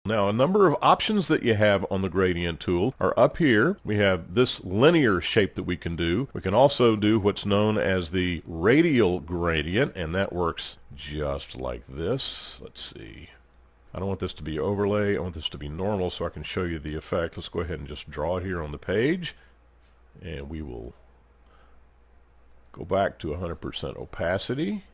Now, a number of options that you have on the gradient tool are up here. We have this linear shape that we can do. We can also do what's known as the radial gradient, and that works just like this. Let's see. I don't want this to be overlay. I want this to be normal so I can show you the effect. Let's go ahead and just draw it here on the page, and we will go back to 100% opacity.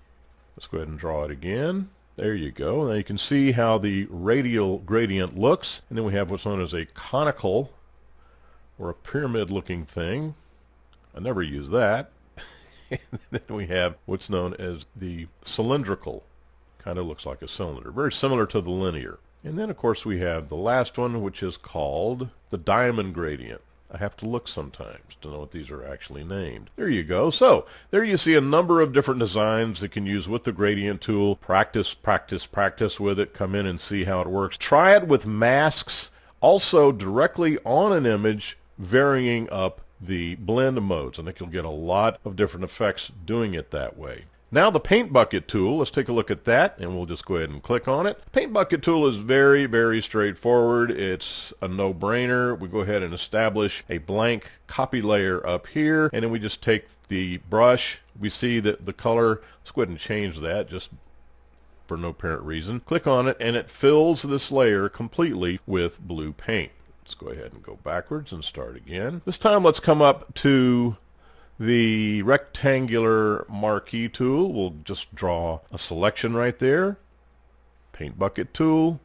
Let's go ahead and draw it again. There you go. Now you can see how the radial gradient looks. And then we have what's known as a conical or a pyramid looking thing. I never use that. And then we have what's known as the cylindrical. Kind of looks like a cylinder. Very similar to the linear. And then of course we have the last one, which is called the diamond gradient. I have to look sometimes to know what these are actually named. There you go. So there you see a number of different designs that you can use with the gradient tool. Practice, practice, practice with it. Come in and see how it works. Try it with masks, also directly on an image, varying up the blend modes. I think you'll get a lot of different effects doing it that way. Now the paint bucket tool, let's take a look at that, and we'll just go ahead and click on it. Paint bucket tool is very, very straightforward. It's a no-brainer. We go ahead and establish a blank copy layer up here, and then we just take the brush. We see that the color, let's go ahead and change that just for no apparent reason. Click on it, and it fills this layer completely with blue paint. Let's go ahead and go backwards and start again. This time let's come up to the rectangular marquee tool. We'll just draw a selection right there. Paint bucket tool.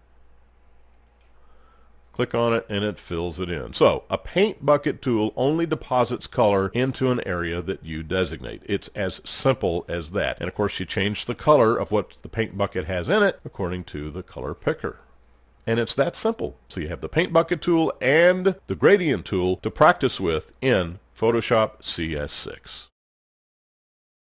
Click on it and it fills it in. So a paint bucket tool only deposits color into an area that you designate. It's as simple as that. And of course you change the color of what the paint bucket has in it according to the color picker. And it's that simple. So you have the paint bucket tool and the gradient tool to practice with in Photoshop CS6.